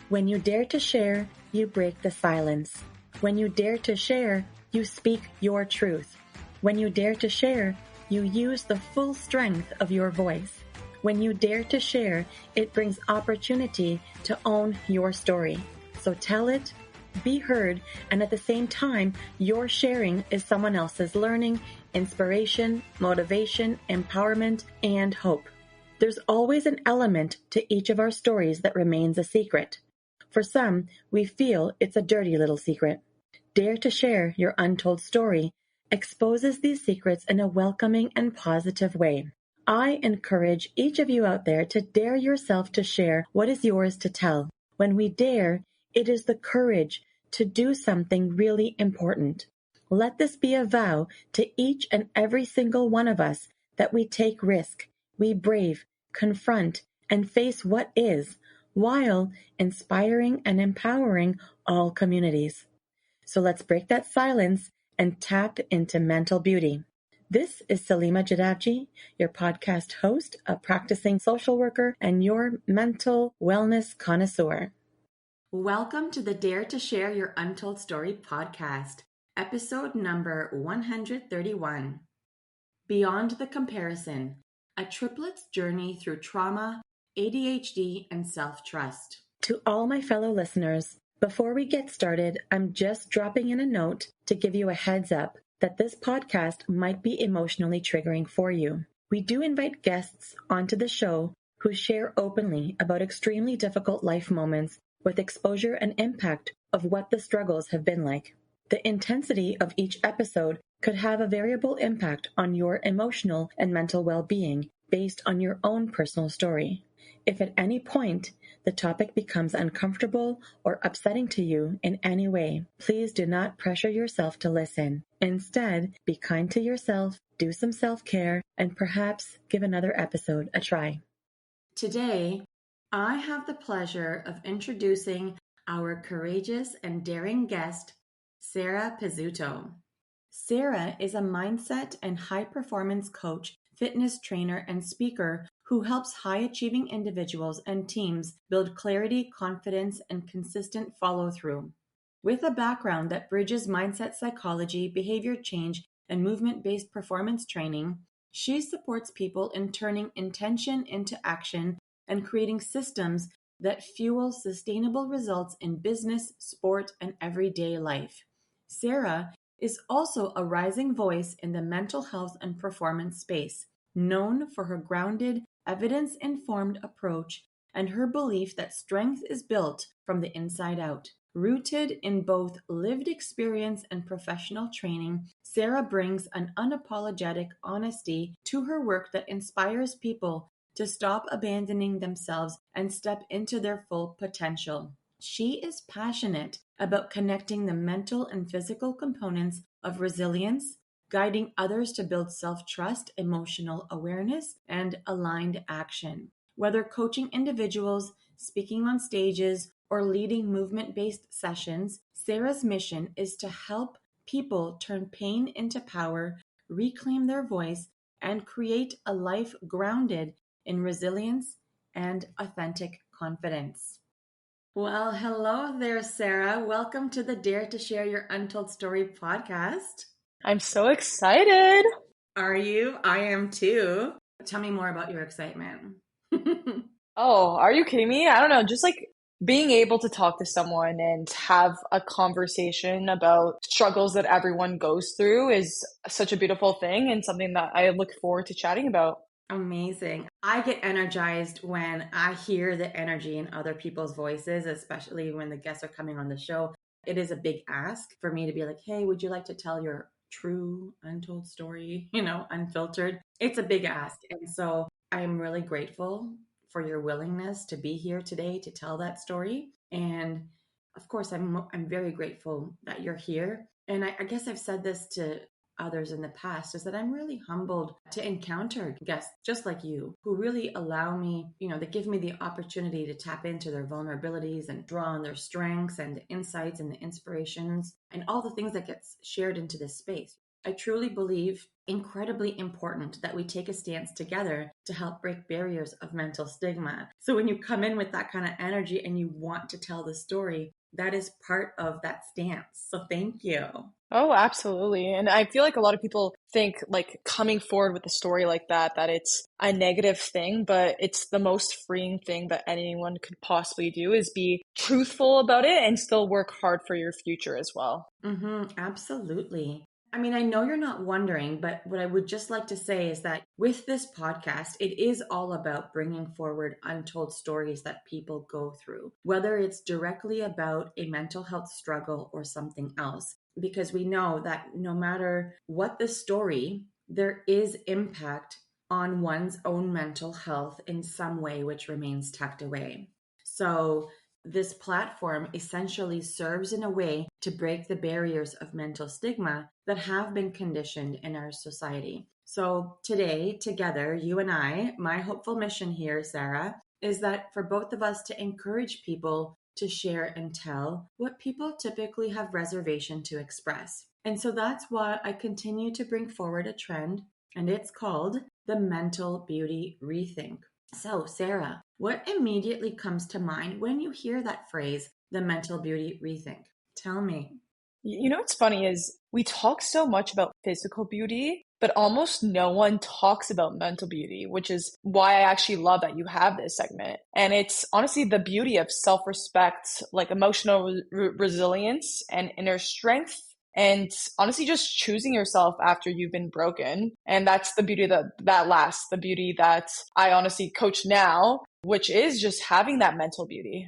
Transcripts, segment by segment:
When you dare to share, you break the silence. When you dare to share, you speak your truth. When you dare to share, you use the full strength of your voice. When you dare to share, it brings opportunity to own your story. So tell it, be heard, and at the same time, your sharing is someone else's learning, inspiration, motivation, empowerment, and hope. There's always an element to each of our stories that remains a secret. For some, we feel it's a dirty little secret. Dare to share your untold story exposes these secrets in a welcoming and positive way. I encourage each of you out there to dare yourself to share what is yours to tell. When we dare, it is the courage to do something really important. Let this be a vow to each and every single one of us that we take risk, we brave, confront, and face what is, while inspiring and empowering all communities. So let's break that silence and tap into mental beauty. This is Salima Jadavji, your podcast host, a practicing social worker, and your mental wellness connoisseur. Welcome to the Dare to Share Your Untold Story podcast, episode number 131. Beyond the Comparison, a triplet's journey through trauma, ADHD, and self-trust. To all my fellow listeners, before we get started, I'm just dropping in a note to give you a heads up that this podcast might be emotionally triggering for you. We do invite guests onto the show who share openly about extremely difficult life moments with exposure and impact of what the struggles have been like. The intensity of each episode could have a variable impact on your emotional and mental well-being based on your own personal story. If at any point the topic becomes uncomfortable or upsetting to you in any way, please do not pressure yourself to listen. Instead, be kind to yourself, do some self-care, and perhaps give another episode a try. Today, I have the pleasure of introducing our courageous and daring guest, Sarah Pizzuto. Sarah is a mindset and high-performance coach, fitness trainer, and speaker who helps high-achieving individuals and teams build clarity, confidence, and consistent follow-through. With a background that bridges mindset psychology, behavior change, and movement-based performance training, she supports people in turning intention into action and creating systems that fuel sustainable results in business, sport, and everyday life. Sarah is also a rising voice in the mental health and performance space, known for her grounded, evidence-informed approach and her belief that strength is built from the inside out. Rooted in both lived experience and professional training, Sarah brings an unapologetic honesty to her work that inspires people to stop abandoning themselves and step into their full potential. She is passionate about connecting the mental and physical components of resilience, guiding others to build self-trust, emotional awareness, and aligned action. Whether coaching individuals, speaking on stages, or leading movement-based sessions, Sarah's mission is to help people turn pain into power, reclaim their voice, and create a life grounded in resilience and authentic confidence. Well, hello there, Sarah. Welcome to the Dare to Share Your Untold Story podcast. I'm so excited. Are you? I am too. Tell me more about your excitement. Oh, are you kidding me? I don't know. Just like being able to talk to someone and have a conversation about struggles that everyone goes through is such a beautiful thing and something that I look forward to chatting about. Amazing. I get energized when I hear the energy in other people's voices, especially when the guests are coming on the show. It is a big ask for me to be like, hey, would you like to tell your true untold story, unfiltered? It's a big ask. And so I'm really grateful for your willingness to be here today to tell that story. And of course, I'm very grateful that you're here. And I guess I've said this to others in the past, is that I'm really humbled to encounter guests just like you who really allow me, that give me the opportunity to tap into their vulnerabilities and draw on their strengths and the insights and the inspirations and all the things that gets shared into this space. I truly believe incredibly important that we take a stance together to help break barriers of mental stigma. So when you come in with that kind of energy and you want to tell the story, that is part of that stance. So thank you. Oh, absolutely. And I feel like a lot of people think like coming forward with a story like that it's a negative thing, but it's the most freeing thing that anyone could possibly do is be truthful about it and still work hard for your future as well. Absolutely. I mean, I know you're not wondering, but what I would just like to say is that with this podcast, it is all about bringing forward untold stories that people go through, whether it's directly about a mental health struggle or something else, because we know that no matter what the story, there is impact on one's own mental health in some way, which remains tucked away. So, this platform essentially serves in a way to break the barriers of mental stigma that have been conditioned in our society. So today, together, you and I, my hopeful mission here, Sarah, is that for both of us to encourage people to share and tell what people typically have reservation to express. And so that's why I continue to bring forward a trend, and it's called the mental beauty rethink. So, Sarah, what immediately comes to mind when you hear that phrase, the mental beauty rethink? Tell me. You know what's funny is we talk so much about physical beauty, but almost no one talks about mental beauty, which is why I actually love that you have this segment. And it's honestly the beauty of self-respect, like emotional resilience and inner strength. And honestly, just choosing yourself after you've been broken. And that's the beauty that lasts, the beauty that I honestly coach now, which is just having that mental beauty.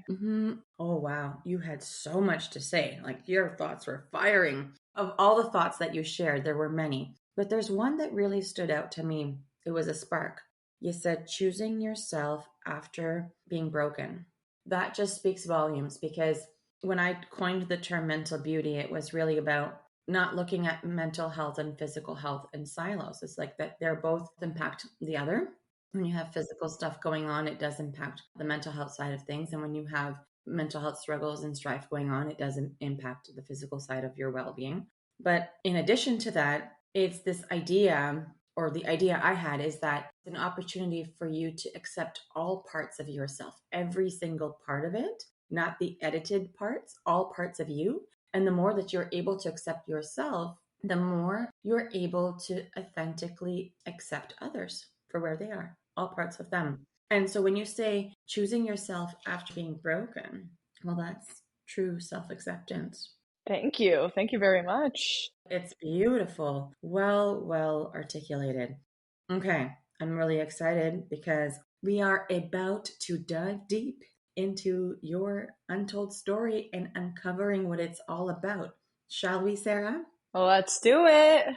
Oh, wow. You had so much to say. Like your thoughts were firing. Of all the thoughts that you shared, there were many. But there's one that really stood out to me. It was a spark. You said choosing yourself after being broken. That just speaks volumes because when I coined the term mental beauty, it was really about not looking at mental health and physical health in silos. It's like that they're both impact the other. When you have physical stuff going on, it does impact the mental health side of things. And when you have mental health struggles and strife going on, it doesn't impact the physical side of your well being. But in addition to that, it's this idea, or the idea I had is that it's an opportunity for you to accept all parts of yourself, every single part of it, not the edited parts, all parts of you. And the more that you're able to accept yourself, the more you're able to authentically accept others for where they are, all parts of them. And so when you say choosing yourself after being broken, well, that's true self acceptance. Thank you. Thank you very much. It's beautiful. Well articulated. Okay, I'm really excited because we are about to dive deep into your untold story and uncovering what it's all about. Shall we, Sarah? Let's do it.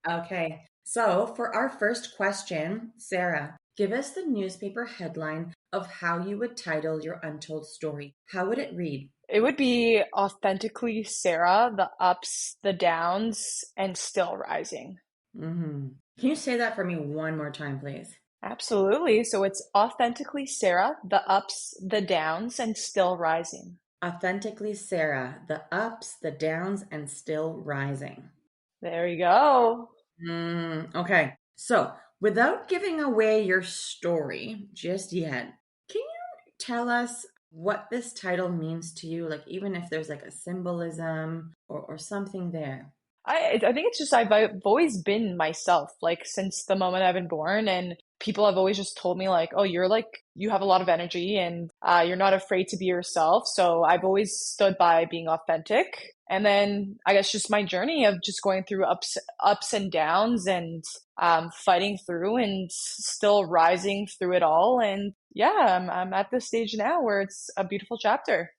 Okay, so for our first question, Sarah, give us the newspaper headline of how you would title your untold story. How would it read? It would be authentically Sarah, the ups, the downs, and still rising. Can you say that for me one more time, please? Absolutely. So it's authentically Sarah, the ups, the downs, and still rising. Authentically Sarah, the ups, the downs, and still rising. There you go. Okay, so without giving away your story just yet, can you tell us what this title means to you? Like, even if there's like a symbolism or something there. I think it's just I've always been myself, like since the moment I've been born, and people have always just told me like, oh, you're like you have a lot of energy and you're not afraid to be yourself. So I've always stood by being authentic. And then I guess just my journey of just going through ups and downs and fighting through and still rising through it all. And yeah, I'm at this stage now where it's a beautiful chapter.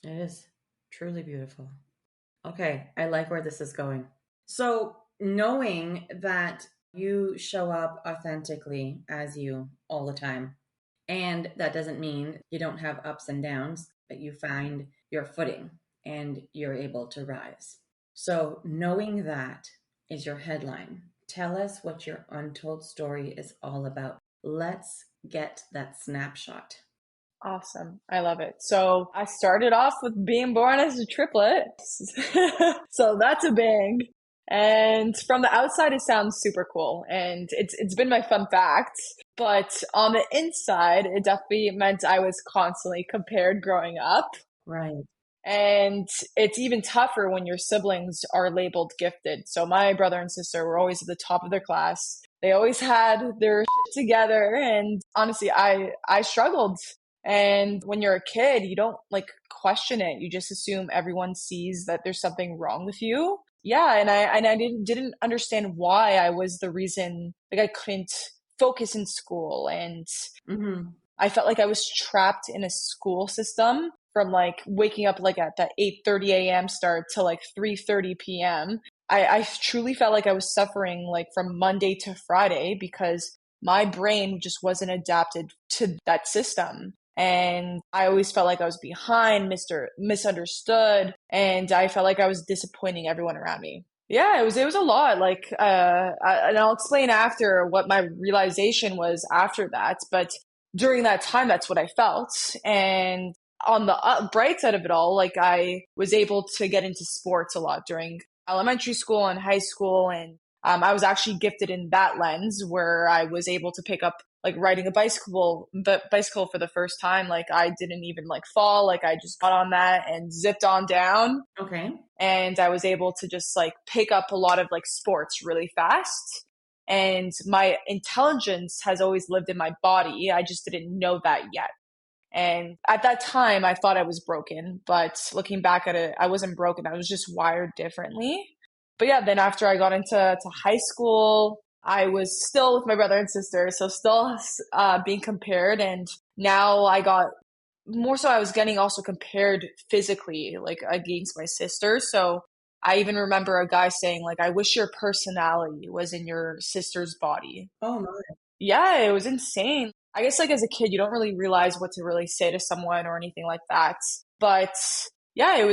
It is truly beautiful. Okay, I like where this is going. So, knowing that you show up authentically as you all the time, and that doesn't mean you don't have ups and downs, but you find your footing and you're able to rise. So, knowing that is your headline. Tell us what your untold story is all about. Let's get that snapshot. Awesome. I love it. So I started off with being born as a triplet. So that's a bang. And from the outside, it sounds super cool, and it's been my fun fact. But on the inside, it definitely meant I was constantly compared growing up. Right. And it's even tougher when your siblings are labeled gifted. So my brother and sister were always at the top of their class. They always had their shit together. And honestly, I struggled. And when you're a kid, you don't like question it. You just assume everyone sees that there's something wrong with you. Yeah, and I didn't understand why I was the reason like I couldn't focus in school, and Mm-hmm. I felt like I was trapped in a school system from like waking up like at that 8:30 a.m. start to like 3:30 p.m. I truly felt like I was suffering like from Monday to Friday because my brain just wasn't adapted to that system. And I always felt like I was behind, misunderstood, and I felt like I was disappointing everyone around me. Yeah, it was a lot. Like, and I'll explain after what my realization was after that. But during that time, that's what I felt. And on the bright side of it all, like I was able to get into sports a lot during elementary school and high school. And I was actually gifted in that lens where I was able to pick up like riding a bicycle for the first time. Like I didn't even like fall. Like I just got on that and zipped on down. Okay. And I was able to just like pick up a lot of like sports really fast. And my intelligence has always lived in my body. I just didn't know that yet. And at that time, I thought I was broken, but looking back at it, I wasn't broken. I was just wired differently. But yeah, then after I got into high school, I was still with my brother and sister, so still being compared. And now I got more so, I was getting also compared physically, like against my sister. So I even remember a guy saying, like, I wish your personality was in your sister's body. Oh my. Yeah, it was insane. I guess like as a kid, you don't really realize what to really say to someone or anything like that. But yeah,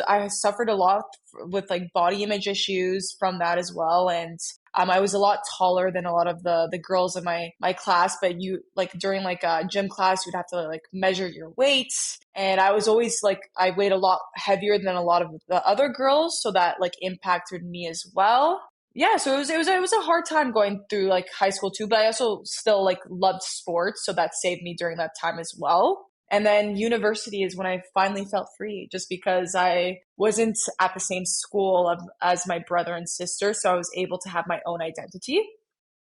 I suffered a lot with like body image issues from that as well. And I was a lot taller than a lot of the girls in my class, but you like during like a gym class, you'd have to like measure your weight. And I was always like, I weighed a lot heavier than a lot of the other girls. So that like impacted me as well. Yeah, so it was a hard time going through like high school too, but I also still like loved sports, so that saved me during that time as well. And then university is when I finally felt free, just because I wasn't at the same school as my brother and sister, so I was able to have my own identity.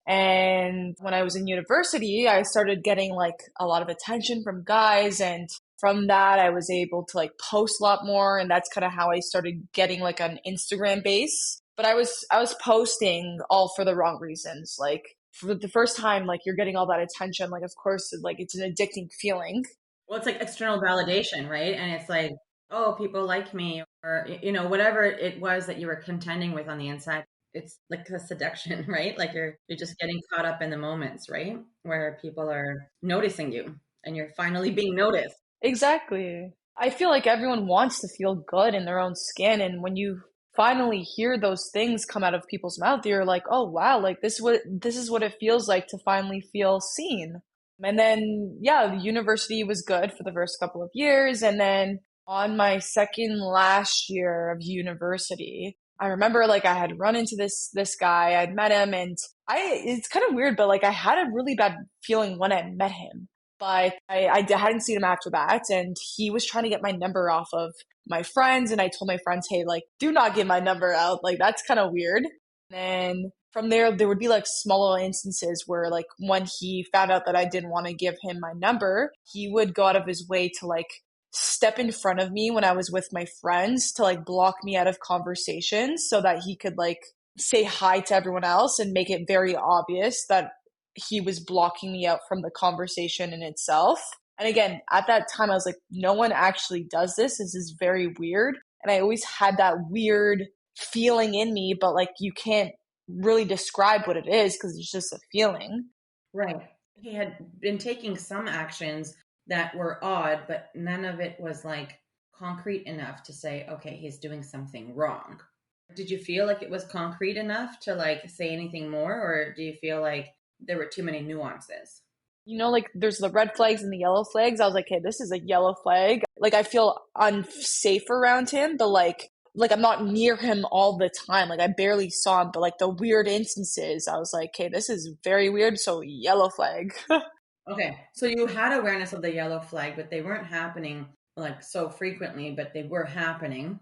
And when I was in university, I started getting like a lot of attention from guys. And from that, I was able to like post a lot more. And that's kind of how I started getting like an Instagram base. But I was posting all for the wrong reasons. Like for the first time, like you're getting all that attention. Like, of course, like it's an addicting feeling. Well, it's like external validation, right? And it's like, oh, people like me, or whatever it was that you were contending with on the inside. It's like a seduction, right? Like you're just getting caught up in the moments, right? Where people are noticing you and you're finally being noticed. Exactly. I feel like everyone wants to feel good in their own skin. And when you finally hear those things come out of people's mouth, you're like, oh wow, like this is what it feels like to finally feel seen. And then yeah, the university was good for the first couple of years. And then on my second last year of university, I remember like I had run into this guy, I'd met him, and I it's kind of weird, but like I had a really bad feeling when I met him. But I hadn't seen him after that, and he was trying to get my number off of my friends, and I told my friends, hey, like, do not give my number out. Like, that's kind of weird. And from there would be like small little instances where, like, when he found out that I didn't want to give him my number, he would go out of his way to like step in front of me when I was with my friends to like block me out of conversations so that he could like say hi to everyone else and make it very obvious that he was blocking me out from the conversation in itself. And again, at that time, I was like, no one actually does this. This is very weird. And I always had that weird feeling in me, but like you can't really describe what it is because it's just a feeling. Right. He had been taking some actions that were odd, but none of it was like concrete enough to say, okay, he's doing something wrong. Did you feel like it was concrete enough to like say anything more, or do you feel like there were too many nuances? Like there's the red flags and the yellow flags. I was like, hey, this is a yellow flag. Like I feel unsafe around him, but like like I'm not near him all the time. Like I barely saw him, but like the weird instances, I was like, okay, this is very weird. So yellow flag. Okay, so you had awareness of the yellow flag, but they weren't happening like so frequently, but they were happening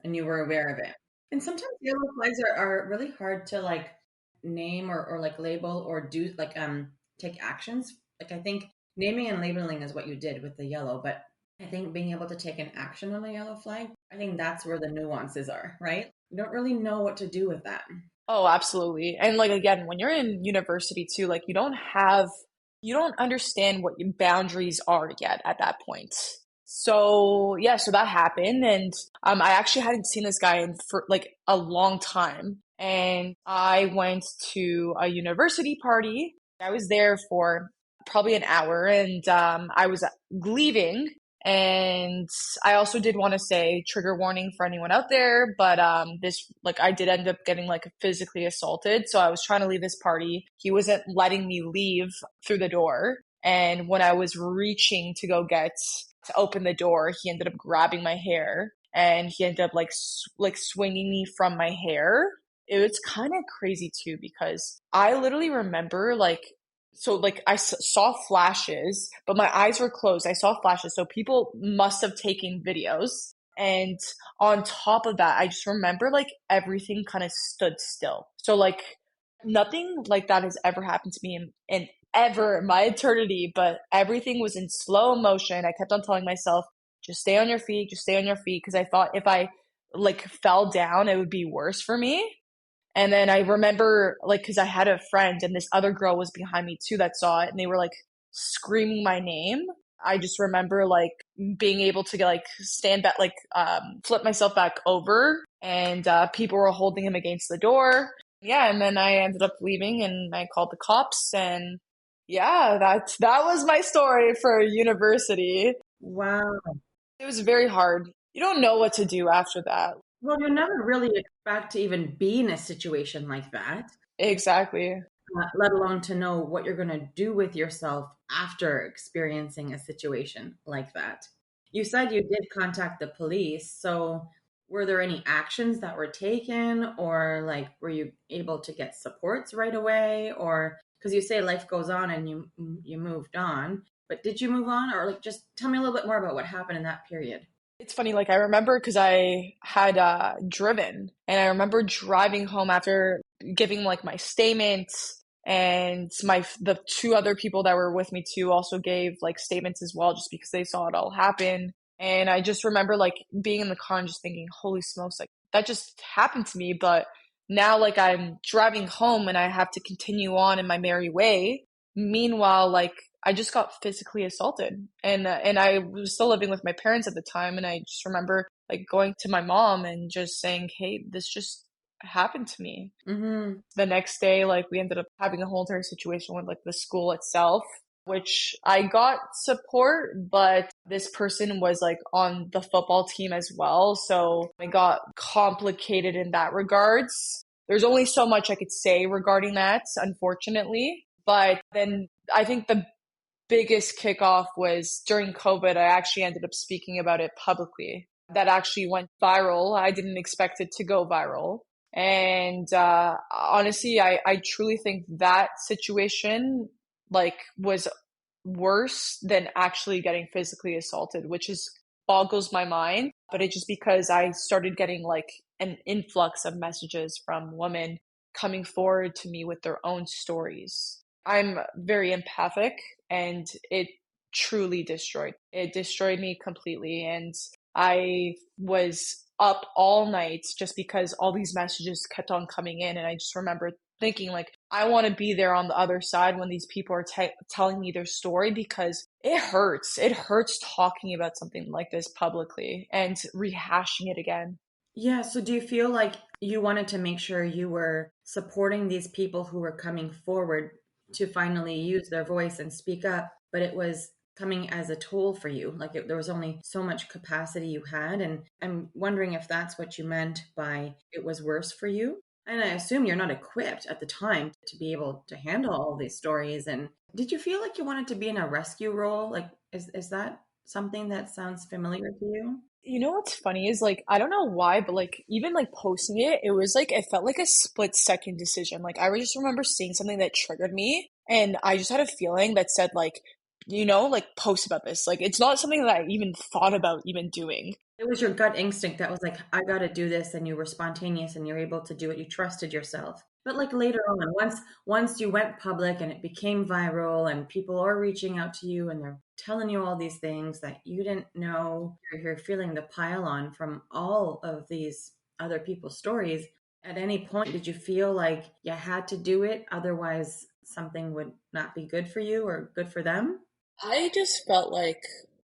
and you were aware of it. And sometimes yellow flags are really hard to like name or like label or do like take actions. Like I think naming and labeling is what you did with the yellow, but I think being able to take an action on a yellow flag, I think that's where the nuances are, right? You don't really know what to do with that. Oh, absolutely. And like again, when you're in university too, like you don't understand what your boundaries are yet at that point. So yeah, so that happened, and I actually hadn't seen this guy in for like a long time, and I went to a university party. I was there for probably an hour, and I was leaving. And I also did want to say trigger warning for anyone out there, but this like I did end up getting like physically assaulted. So I was trying to leave this party. He wasn't letting me leave through the door. And when I was reaching to go get to open the door, he ended up grabbing my hair and he ended up like like swinging me from my hair. It was kind of crazy too because I literally remember like so like saw flashes, but my eyes were closed. I saw flashes, so people must have taken videos. And on top of that, I just remember like everything kind of stood still. So like nothing like that has ever happened to me in ever my eternity, but everything was in slow motion. I kept on telling myself, just stay on your feet, just stay on your feet, because I thought if I like fell down, it would be worse for me. And then I remember, like, because I had a friend and this other girl was behind me too that saw it and they were like screaming my name. I just remember like being able to like stand back, like flip myself back over and people were holding him against the door. Yeah. And then I ended up leaving and I called the cops and yeah, that was my story for university. Wow. It was very hard. You don't know what to do after that. Well, you never really expect to even be in a situation like that, Exactly. let alone to know what you're going to do with yourself after experiencing a situation like that. You said you did contact the police, so were there any actions that were taken, or like were you able to get supports right away, or because you say life goes on and you moved on, but did you move on, or like just tell me a little bit more about what happened in that period? It's funny, like I remember because I had driven and I remember driving home after giving like my statements and the two other people that were with me too also gave like statements as well just because they saw it all happen. And I just remember like being in the car and just thinking, holy smokes, like that just happened to me. But now like I'm driving home and I have to continue on in my merry way. Meanwhile, like I just got physically assaulted and I was still living with my parents at the time and I just remember like going to my mom and just saying, "Hey, this just happened to me." Mm-hmm. The next day like we ended up having a whole entire situation with like the school itself, which I got support, but this person was like on the football team as well, so it got complicated in that regards. There's only so much I could say regarding that, unfortunately. But then I think the biggest kickoff was during COVID. I actually ended up speaking about it publicly. That actually went viral. I didn't expect it to go viral. And honestly, I truly think that situation like was worse than actually getting physically assaulted, which is boggles my mind. But it's just because I started getting like an influx of messages from women coming forward to me with their own stories. I'm very empathic and it truly destroyed me completely. And I was up all night just because all these messages kept on coming in. And I just remember thinking like, I want to be there on the other side when these people are telling me their story because it hurts. It hurts talking about something like this publicly and rehashing it again. Yeah, so do you feel like you wanted to make sure you were supporting these people who were coming forward to finally use their voice and speak up, but it was coming as a toll for you? Like there was only so much capacity you had. And I'm wondering if that's what you meant by it was worse for you. And I assume you're not equipped at the time to be able to handle all these stories. And did you feel like you wanted to be in a rescue role? Like, is that something that sounds familiar to you? You know what's funny is like I don't know why, but like even like posting it, it was like it felt like a split second decision. Like I just remember seeing something that triggered me, and I just had a feeling that said like, like post about this. Like it's not something that I even thought about even doing. It was your gut instinct that was like, I got to do this, and you were spontaneous and you're able to do it. You trusted yourself. But like later on, once you went public and it became viral and people are reaching out to you and they're telling you all these things that you didn't know, you're feeling the pile on from all of these other people's stories. At any point, did you feel like you had to do it? Otherwise, something would not be good for you or good for them? I just felt like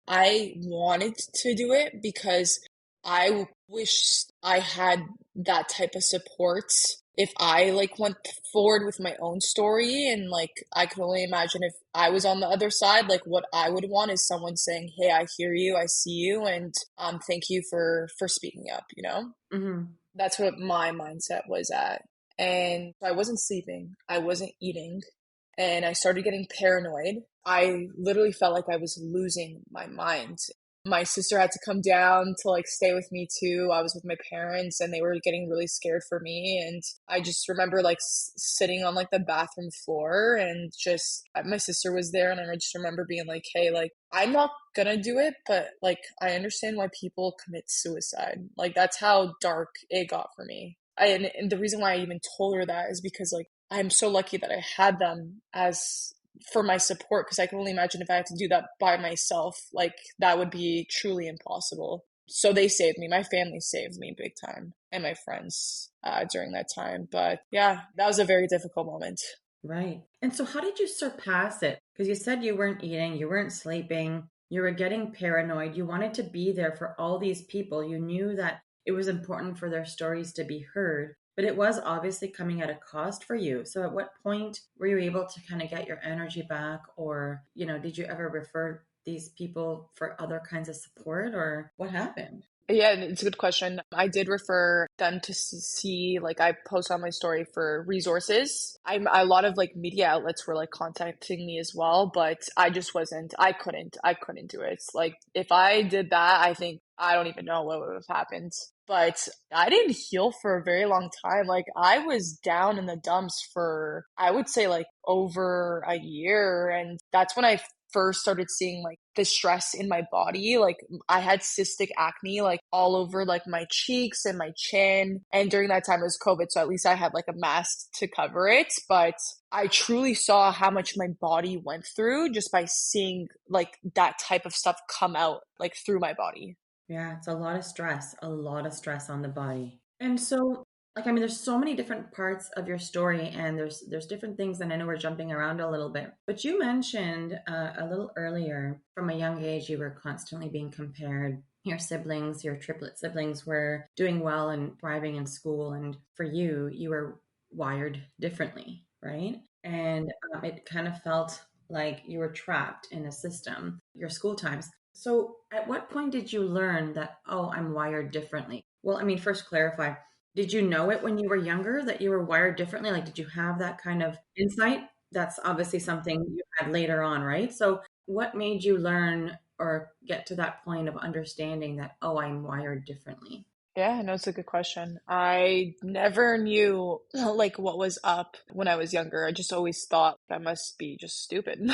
I wanted to do it because I wish I had that type of support if I like went forward with my own story, and like I could only imagine if I was on the other side, like what I would want is someone saying, "Hey, I hear you, I see you, and thank you for speaking up," you know? Hmm. That's what my mindset was at. And I wasn't sleeping, I wasn't eating, and I started getting paranoid. I literally felt like I was losing my mind. My sister had to come down to like stay with me too. I was with my parents and they were getting really scared for me. And I just remember like sitting on like the bathroom floor and just my sister was there. And I just remember being like, hey, like, I'm not gonna do it, but like, I understand why people commit suicide. Like, that's how dark it got for me. And the reason why I even told her that is because like I'm so lucky that I had them as for my support, because I can only imagine if I had to do that by myself, like that would be truly impossible. So they saved me. My family saved me big time, and my friends during that time. But yeah, that was a very difficult moment. Right. And so, how did you surpass it? Because you said you weren't eating, you weren't sleeping, you were getting paranoid, you wanted to be there for all these people. You knew that it was important for their stories to be heard, but it was obviously coming at a cost for you. So, at what point were you able to kind of get your energy back? Or, did you ever refer these people for other kinds of support, or what happened? Yeah, it's a good question. I did refer them to see, like, I post on my story for resources. A lot of like media outlets were like contacting me as well, but I just wasn't, I couldn't do it. Like, if I did that, I think, I don't even know what would have happened. But I didn't heal for a very long time. Like, I was down in the dumps for, I would say, like, over a year. And that's when I first started seeing like the stress in my body. Like I had cystic acne like all over like my cheeks and my chin. And during that time it was COVID, so at least I had like a mask to cover it. But I truly saw how much my body went through just by seeing like that type of stuff come out like through my body. Yeah, it's a lot of stress on the body. And so, like, I mean, there's so many different parts of your story, and there's different things, and I know we're jumping around a little bit. But you mentioned a little earlier, from a young age, you were constantly being compared. Your siblings, your triplet siblings, were doing well and thriving in school, and for you, you were wired differently, right? And it kind of felt like you were trapped in a system. Your school times. So, at what point did you learn that, oh, I'm wired differently? Well, I mean, first clarify, did you know it when you were younger that you were wired differently? Like, did you have that kind of insight? That's obviously something you had later on, right? So, what made you learn or get to that point of understanding that, oh, I'm wired differently? Yeah, no, it's a good question. I never knew like what was up when I was younger. I just always thought I must be just stupid.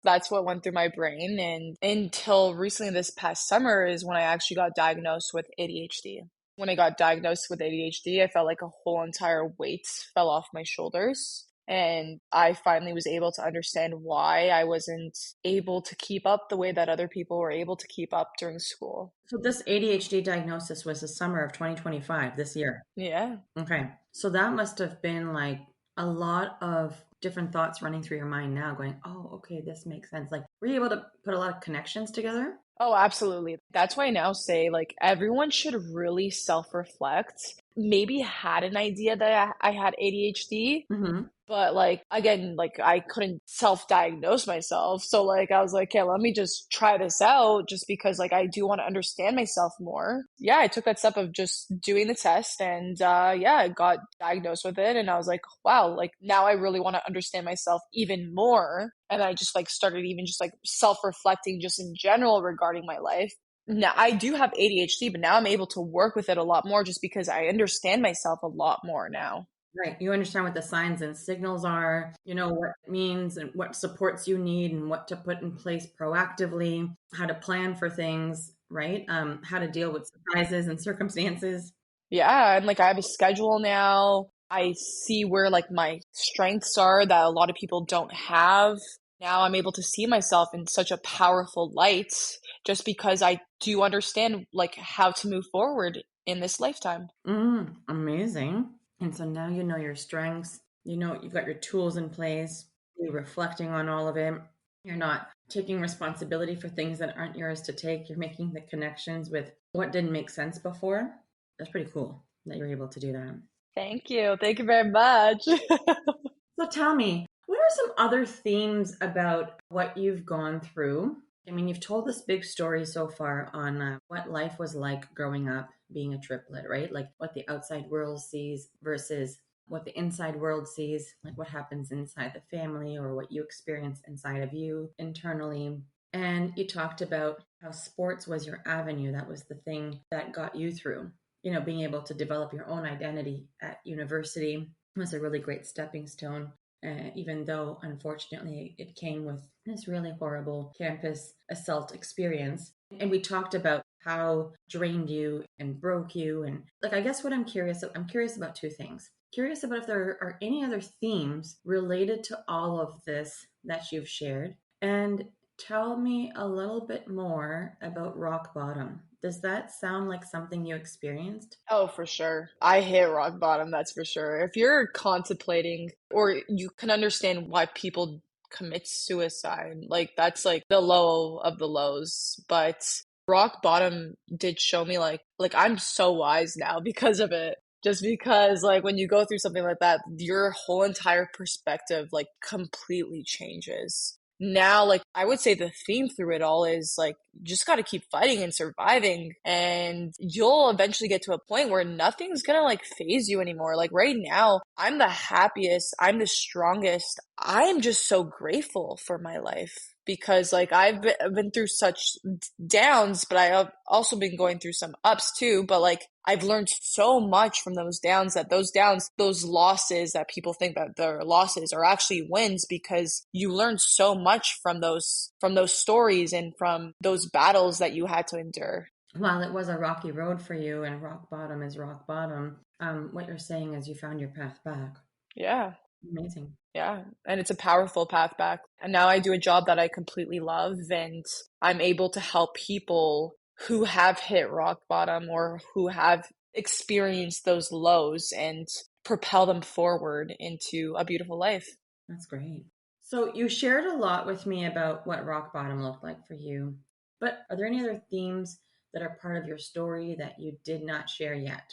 That's what went through my brain. And until recently, this past summer, is when I actually got diagnosed with ADHD. When I got diagnosed with ADHD, I felt like a whole entire weight fell off my shoulders. And I finally was able to understand why I wasn't able to keep up the way that other people were able to keep up during school. So, this ADHD diagnosis was the summer of 2025, this year. Yeah. Okay. So, that must have been like a lot of different thoughts running through your mind now, going, oh, okay, this makes sense. Like, were you able to put a lot of connections together? Oh, absolutely. That's why I now say, like, everyone should really self-reflect. Maybe had an idea that I had ADHD, Mm-hmm. but like again, like I couldn't self-diagnose myself. So like I was like, okay, let me just try this out just because like I do want to understand myself more. Yeah, I took that step of just doing the test, and yeah, I got diagnosed with it, and I was like, wow, like now I really want to understand myself even more. And I just like started even just like self-reflecting just in general regarding my life. Now I do have ADHD, but now I'm able to work with it a lot more just because I understand myself a lot more now. Right. You understand what the signs and signals are, you know what it means and what supports you need and what to put in place proactively, how to plan for things, right? How to deal with surprises and circumstances. Yeah, and like I have a schedule now. I see where like my strengths are that a lot of people don't have. Now I'm able to see myself in such a powerful light just because I do understand like how to move forward in this lifetime. Amazing. And so now you know your strengths, you know you've got your tools in place, you're reflecting on all of it. You're not taking responsibility for things that aren't yours to take. You're making the connections with what didn't make sense before. That's pretty cool that you're able to do that. Thank you. Thank you very much. So tell me, what are some other themes about what you've gone through? I mean, you've told this big story so far on what life was like growing up being a triplet, right? Like what the outside world sees versus what the inside world sees, like what happens inside the family or what you experience inside of you internally. And you talked about how sports was your avenue. That was the thing that got you through. You know, being able to develop your own identity at university was a really great stepping stone. Even though, unfortunately, it came with this really horrible campus assault experience. And we talked about how drained you and broke you. And like, I guess what I'm curious about two things. Curious about if there are any other themes related to all of this that you've shared. And tell me a little bit more about rock bottom. Does that sound like something you experienced? Oh, for sure. I hit rock bottom, that's for sure. If you're contemplating or you can understand why people commit suicide, like that's like the low of the lows. But rock bottom did show me like I'm so wise now because of it. Just because like when you go through something like that, your whole entire perspective like completely changes. Now, like I would say the theme through it all is like you just got to keep fighting and surviving, and you'll eventually get to a point where nothing's gonna like phase you anymore. Like right now, I'm the happiest, I'm the strongest. I am just so grateful for my life because like I've been through such downs, but I have also been going through some ups too. But like I've learned so much from those downs, those losses that people think that they're losses are actually wins because you learn so much from those stories and from those battles that you had to endure. While it was a rocky road for you and rock bottom is rock bottom, what you're saying is you found your path back. Yeah. Amazing. Yeah, and it's a powerful path back. And now I do a job that I completely love, and I'm able to help people who have hit rock bottom or who have experienced those lows and propel them forward into a beautiful life. That's great. So you shared a lot with me about what rock bottom looked like for you. But are there any other themes that are part of your story that you did not share yet?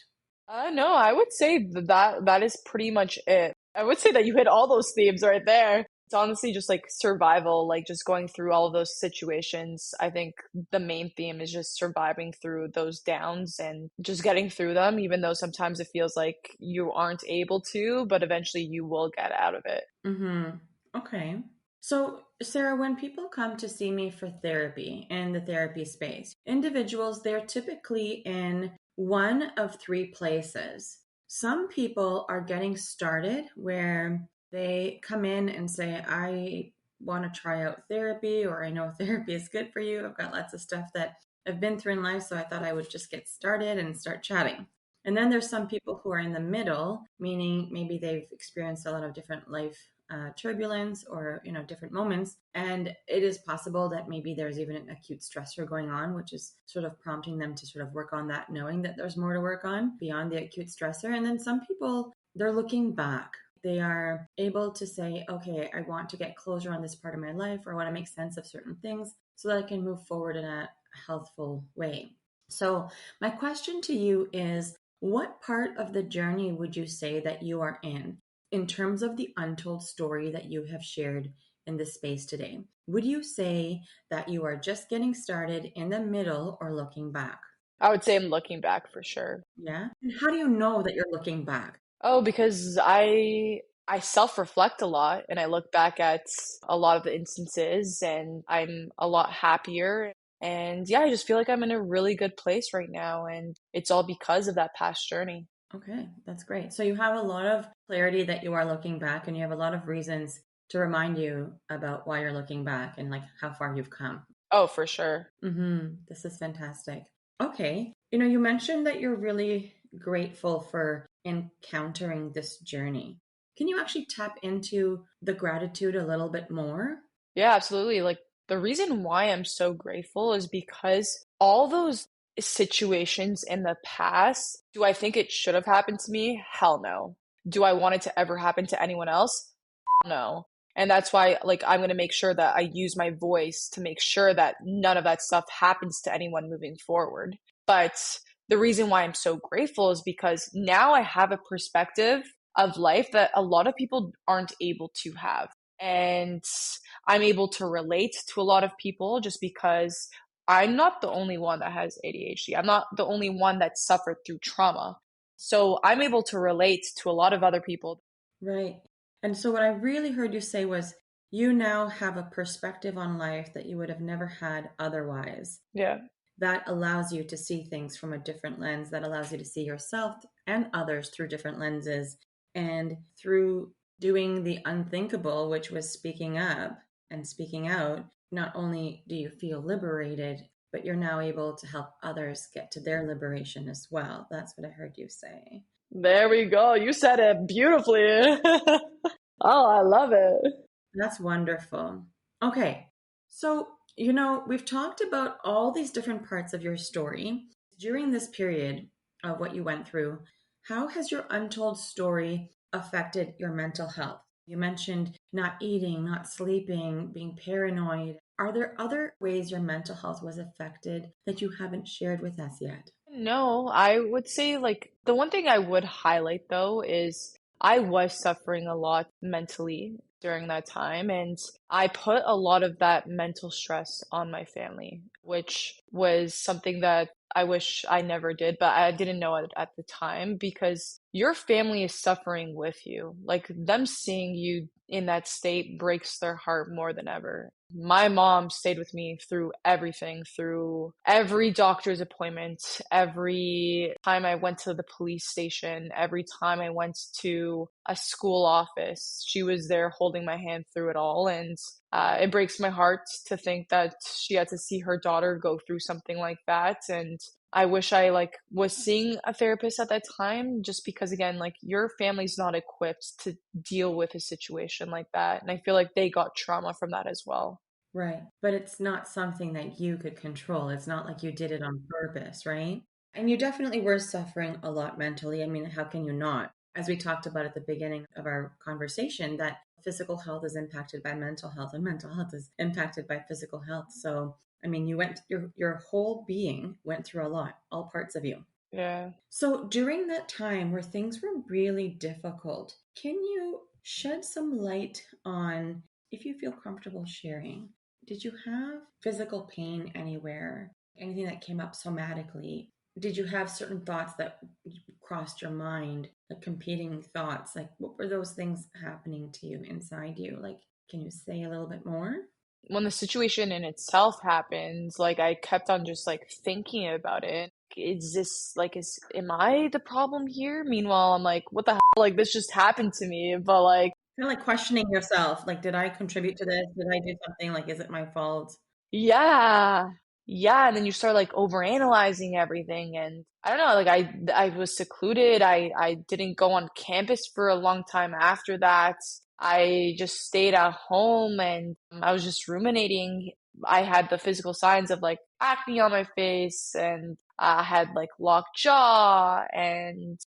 No, I would say that is pretty much it. I would say that you hit all those themes right there. It's honestly just like survival, like just going through all of those situations. I think the main theme is just surviving through those downs and just getting through them, even though sometimes it feels like you aren't able to, but eventually you will get out of it. Mm-hmm. Okay. So, Sarah, when people come to see me for therapy in the therapy space, individuals, they're typically in one of three places. Some people are getting started where they come in and say, I want to try out therapy, or I know therapy is good for you. I've got lots of stuff that I've been through in life, so I thought I would just get started and start chatting. And then there's some people who are in the middle, meaning maybe they've experienced a lot of different life turbulence or different moments, and it is possible that maybe there's even an acute stressor going on, which is sort of prompting them to sort of work on that, knowing that there's more to work on beyond the acute stressor. And then some people, they're looking back. They are able to say, okay, I want to get closure on this part of my life, or I want to make sense of certain things so that I can move forward in a healthful way. So my question to you is, what part of the journey would you say that you are in terms of the untold story that you have shared in this space today? Would you say that you are just getting started, in the middle, or looking back? I would say I'm looking back for sure. Yeah. And how do you know that you're looking back? Oh, because I self-reflect a lot and I look back at a lot of the instances and I'm a lot happier And yeah, I just feel like I'm in a really good place right now. And it's all because of that past journey. Okay, that's great. So you have a lot of clarity that you are looking back, and you have a lot of reasons to remind you about why you're looking back and like how far you've come. Oh, for sure. This is fantastic. Okay. You mentioned that you're really grateful for encountering this journey. Can you actually tap into the gratitude a little bit more? Yeah, absolutely. Like the reason why I'm so grateful is because all those situations in the past, do I think it should have happened to me? Hell no. Do I want it to ever happen to anyone else? No. And that's why, like, I'm going to make sure that I use my voice to make sure that none of that stuff happens to anyone moving forward. But the reason why I'm so grateful is because now I have a perspective of life that a lot of people aren't able to have. And I'm able to relate to a lot of people just because I'm not the only one that has ADHD. I'm not the only one that suffered through trauma. So I'm able to relate to a lot of other people. Right. And so, what I really heard you say was you now have a perspective on life that you would have never had otherwise. Yeah. That allows you to see things from a different lens, that allows you to see yourself and others through different lenses. And through doing the unthinkable, which was speaking up and speaking out, not only do you feel liberated, but you're now able to help others get to their liberation as well. That's what I heard you say. There we go. You said it beautifully. Oh, I love it. That's wonderful. Okay. So, we've talked about all these different parts of your story. During this period of what you went through, how has your untold story affected your mental health? You mentioned not eating, not sleeping, being paranoid. Are there other ways your mental health was affected that you haven't shared with us yet? No, I would say like the one thing I would highlight though is I was suffering a lot mentally during that time, and I put a lot of that mental stress on my family, which was something that I wish I never did, but I didn't know it at the time because your family is suffering with you. Like them seeing you in that state breaks their heart more than ever. My mom stayed with me through everything, through every doctor's appointment, every time I went to the police station, every time I went to a school office. She was there holding my hand through it all. And it breaks my heart to think that she had to see her daughter go through something like that. And I wish I like was seeing a therapist at that time just because again, like your family's not equipped to deal with a situation like that. And I feel like they got trauma from that as well. Right. But it's not something that you could control. It's not like you did it on purpose, right? And you definitely were suffering a lot mentally. I mean, how can you not? As we talked about at the beginning of our conversation, that physical health is impacted by mental health and mental health is impacted by physical health. So, I mean, your whole being went through a lot, all parts of you. Yeah. So, during that time where things were really difficult, can you shed some light on, if you feel comfortable sharing, did you have physical pain anywhere? Anything that came up somatically? Did you have certain thoughts that crossed your mind, like competing thoughts? Like, what were those things happening to you inside you? Like, can you say a little bit more? When the situation in itself happens, like I kept on just like thinking about it. Is this like am I the problem here? Meanwhile, I'm like, what the hell? Like this just happened to me, but like Kind of like questioning yourself. Like, did I contribute to this? Did I do something? Like, is it my fault? yeah. Yeah, and then you start like overanalyzing everything and I don't know, like I was secluded. I didn't go on campus for a long time after that. I just stayed at home and I was just ruminating. I had the physical signs of like acne on my face and I had like lockjaw and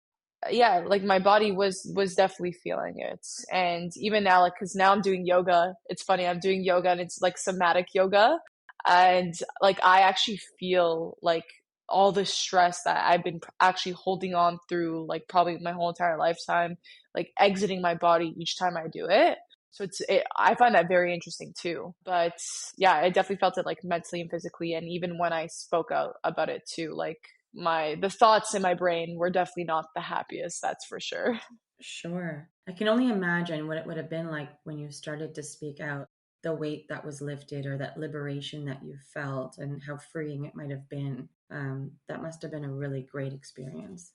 yeah, like my body was definitely feeling it. And even now, like, cause now I'm doing yoga. It's funny, I'm doing yoga and it's like somatic yoga. And like I actually feel like all the stress that I've been actually holding on through like probably my whole entire lifetime, like exiting my body each time I do it. So I find that very interesting too. But yeah, I definitely felt it like mentally and physically. And even when I spoke out about it too, like the thoughts in my brain were definitely not the happiest, that's for sure. Sure. I can only imagine what it would have been like when you started to speak out. the weight that was lifted or that liberation that you felt and how freeing it might have been. That must have been a really great experience.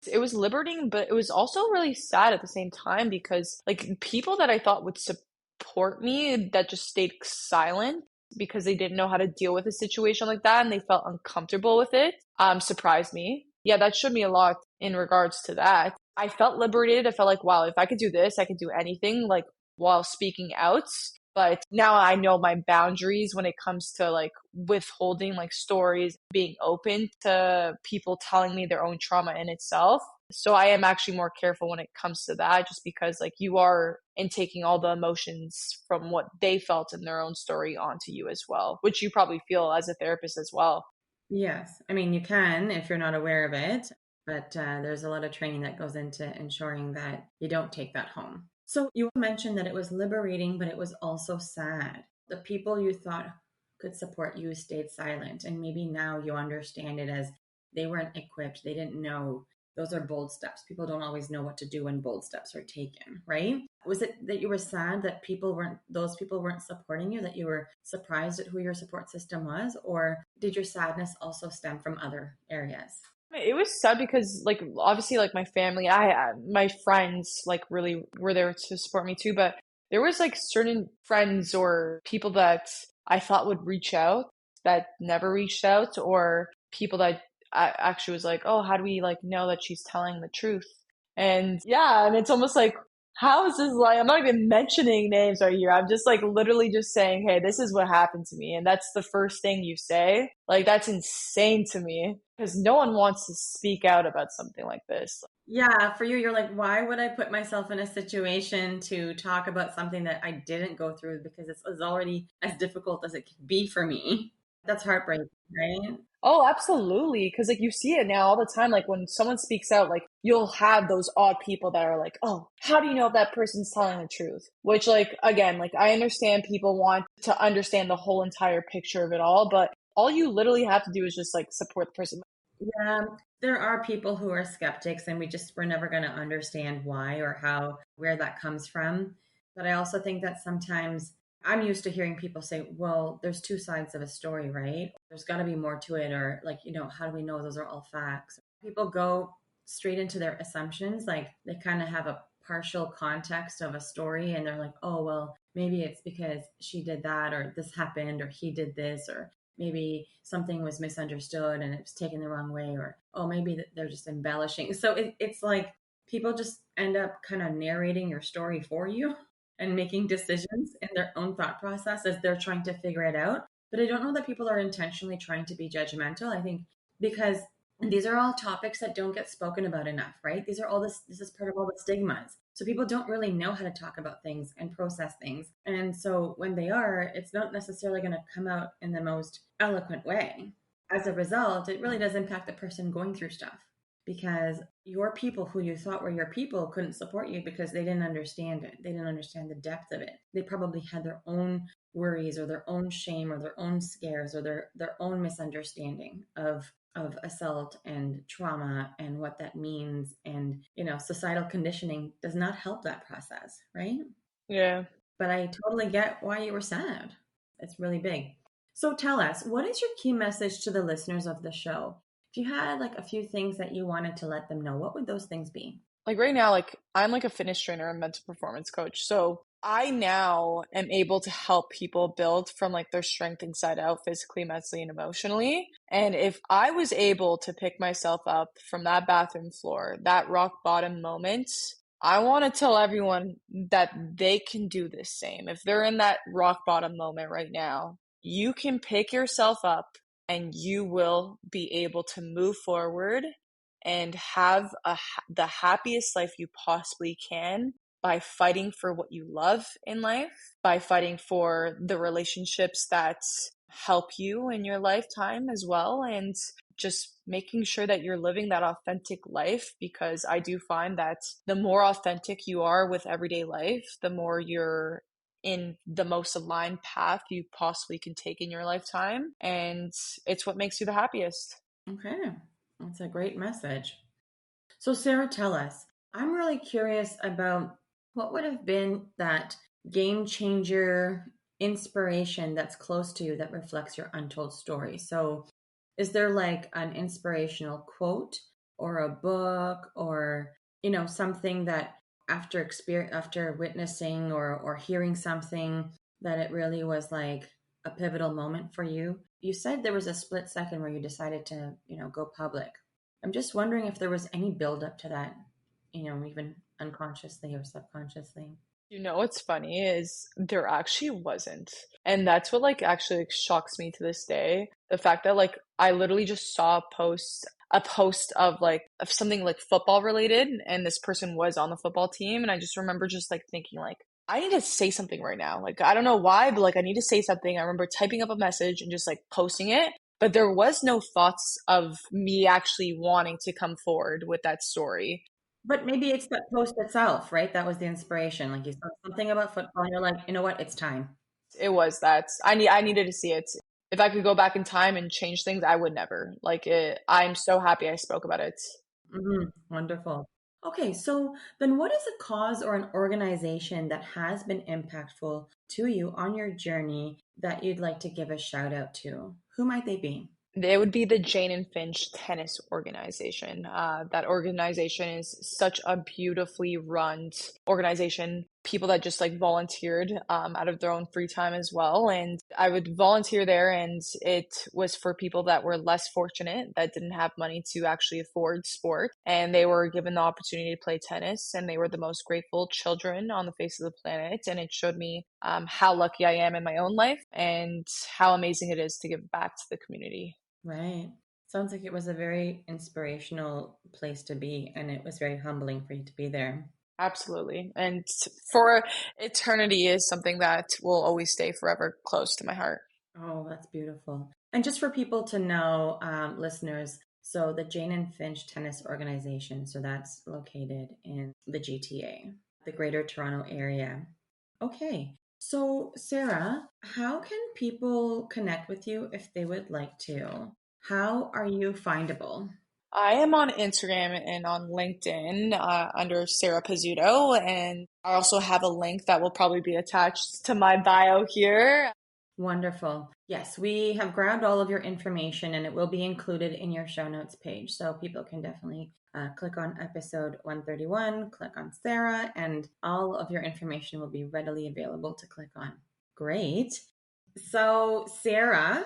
It was liberating, but it was also really sad at the same time because like people that I thought would support me that just stayed silent because they didn't know how to deal with a situation like that and they felt uncomfortable with it, surprised me. Yeah, that showed me a lot in regards to that. I felt liberated. I felt like, wow, if I could do this, I could do anything, like while speaking out. But now I know my boundaries when it comes to like withholding like stories, being open to people telling me their own trauma in itself. So I am actually more careful when it comes to that, just because like you are intaking all the emotions from what they felt in their own story onto you as well, which you probably feel as a therapist as well. Yes. I mean, you can if you're not aware of it, but there's a lot of training that goes into ensuring that you don't take that home. So you mentioned that it was liberating, but it was also sad. The people you thought could support you stayed silent. And maybe now you understand it as they weren't equipped, they didn't know. Those are bold steps. People don't always know what to do when bold steps are taken, right? Was it that you were sad that those people weren't supporting you, that you were surprised at who your support system was? Or did your sadness also stem from other areas? It was sad because, like, obviously, like my family, my friends, like, really were there to support me too. But there was like certain friends or people that I thought would reach out that never reached out, or people that I actually was like, oh, how do we like know that she's telling the truth? And yeah, and it's almost like, how is this like? I'm not even mentioning names right here. I'm just like literally just saying, hey, this is what happened to me. And that's the first thing you say. Like, that's insane to me because no one wants to speak out about something like this. Yeah, for you, you're like, why would I put myself in a situation to talk about something that I didn't go through because it's already as difficult as it can be for me? That's heartbreaking, right? Oh, absolutely. Because like you see it now all the time. Like when someone speaks out, like you'll have those odd people that are like, "Oh, how do you know if that person's telling the truth?" Which, like, again, like I understand people want to understand the whole entire picture of it all, but all you literally have to do is just like support the person. Yeah, there are people who are skeptics, and we're never going to understand why or where that comes from. But I also think that sometimes I'm used to hearing people say, well, there's two sides of a story, right? There's got to be more to it, or like, how do we know those are all facts? People go straight into their assumptions, like they kind of have a partial context of a story, and they're like, oh, well, maybe it's because she did that, or this happened, or he did this, or maybe something was misunderstood and it was taken the wrong way, or oh, maybe they're just embellishing. So it's like people just end up kind of narrating your story for you and making decisions in their own thought process as they're trying to figure it out. But I don't know that people are intentionally trying to be judgmental. I think because these are all topics that don't get spoken about enough, right? This is part of all the stigmas. So people don't really know how to talk about things and process things. And so when they are, it's not necessarily going to come out in the most eloquent way. As a result, it really does impact the person going through stuff because your people who you thought were your people couldn't support you because they didn't understand it. They didn't understand the depth of it. They probably had their own worries or their own shame or their own scares or their own misunderstanding of assault and trauma and what that means. And societal conditioning does not help that process, right? Yeah. But I totally get why you were sad. It's really big. So tell us, what is your key message to the listeners of the show? If you had like a few things that you wanted to let them know, what would those things be? Like right now, like I'm like a fitness trainer and mental performance coach. So I now am able to help people build from like their strength inside out, physically, mentally, and emotionally. And if I was able to pick myself up from that bathroom floor, that rock bottom moment, I want to tell everyone that they can do the same. If they're in that rock bottom moment right now, you can pick yourself up and you will be able to move forward and have the happiest life you possibly can by fighting for what you love in life, by fighting for the relationships that help you in your lifetime as well, and just making sure that you're living that authentic life, because I do find that the more authentic you are with everyday life, the more you're in the most aligned path you possibly can take in your lifetime, and it's what makes you the happiest. Okay, that's a great message. So, Sarah, tell us. I'm really curious about what would have been that game changer inspiration that's close to you that reflects your untold story. So is there like an inspirational quote or a book or, something that after witnessing or hearing something that it really was like a pivotal moment for you? You said there was a split second where you decided to, go public. I'm just wondering if there was any build up to that, even unconsciously or subconsciously. What's funny is there actually wasn't. And that's what actually shocks me to this day. The fact that I literally just saw a post of something football related, and this person was on the football team, and I just remember just thinking I need to say something right now. I don't know why, but I need to say something. I remember typing up a message and just posting it, but there was no thoughts of me actually wanting to come forward with that story. But maybe it's that post itself, right? That was the inspiration. Like you saw something about football and you're like, you know what? It's time. It was that I needed to see it. If I could go back in time and change things, I would never. I'm so happy I spoke about it. Wonderful. Okay, so then what is a cause or an organization that has been impactful to you on your journey that you'd like to give a shout out to? Who might they be? It would be the Jane and Finch Tennis Organization. That organization is such a beautifully run organization. People that just volunteered out of their own free time as well. And I would volunteer there, and it was for people that were less fortunate, that didn't have money to actually afford sport. And they were given the opportunity to play tennis, and they were the most grateful children on the face of the planet. And it showed me how lucky I am in my own life and how amazing it is to give back to the community. Right. Sounds like it was a very inspirational place to be, and it was very humbling for you to be there. Absolutely. And for eternity is something that will always stay forever close to my heart. Oh, that's beautiful. And just for people to know, listeners, so the Jane and Finch Tennis Organization, so that's located in the GTA, the Greater Toronto Area. Okay. So, Sarah, how can people connect with you if they would like to? How are you findable? I am on Instagram and on LinkedIn under Sarah Pizzuto, and I also have a link that will probably be attached to my bio here. Wonderful. Yes, we have grabbed all of your information and it will be included in your show notes page. So people can definitely click on episode 131, click on Sarah, and all of your information will be readily available to click on. Great. So, Sarah,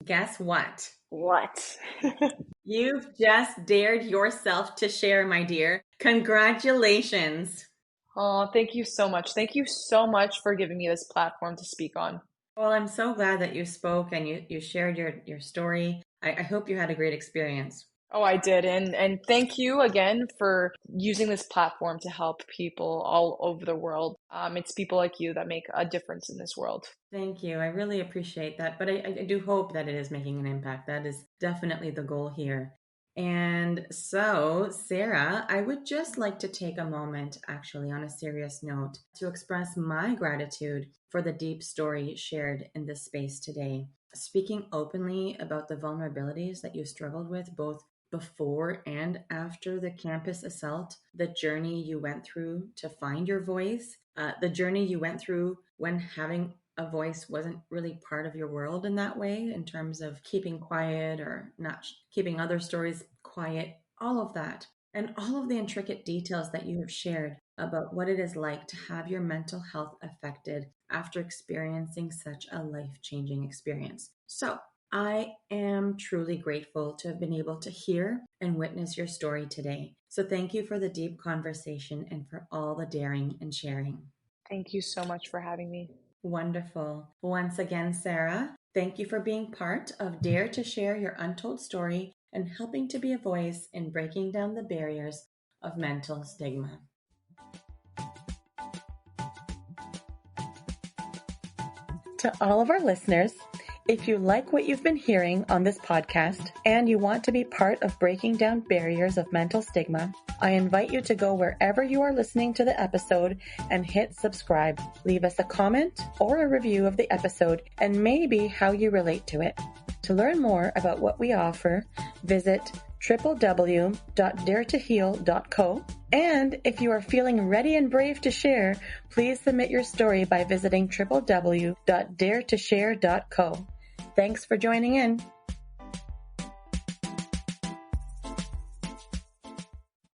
guess what? What? You've just dared yourself to share, my dear. Congratulations. Oh, thank you so much. Thank you so much for giving me this platform to speak on. Well, I'm so glad that you spoke and you shared your story. I hope you had a great experience. Oh, I did. And thank you again for using this platform to help people all over the world. It's people like you that make a difference in this world. Thank you. I really appreciate that. But I do hope that it is making an impact. That is definitely the goal here. And so, Sarah, I would just like to take a moment, actually, on a serious note, to express my gratitude for the deep story shared in this space today. Speaking openly about the vulnerabilities that you struggled with, both before and after the campus assault, the journey you went through to find your voice, the journey you went through when having a voice wasn't really part of your world in that way, in terms of keeping quiet or not keeping other stories quiet, all of that. And all of the intricate details that you have shared about what it is like to have your mental health affected after experiencing such a life-changing experience. So, I am truly grateful to have been able to hear and witness your story today. So thank you for the deep conversation and for all the daring and sharing. Thank you so much for having me. Wonderful. Once again, Sarah, thank you for being part of Dare to Share Your Untold Story and helping to be a voice in breaking down the barriers of mental stigma. To all of our listeners, if you like what you've been hearing on this podcast and you want to be part of breaking down barriers of mental stigma, I invite you to go wherever you are listening to the episode and hit subscribe. Leave us a comment or a review of the episode and maybe how you relate to it. To learn more about what we offer, visit www.daretoheal.co. And if you are feeling ready and brave to share, please submit your story by visiting www.daretoshare.co. Thanks for joining in.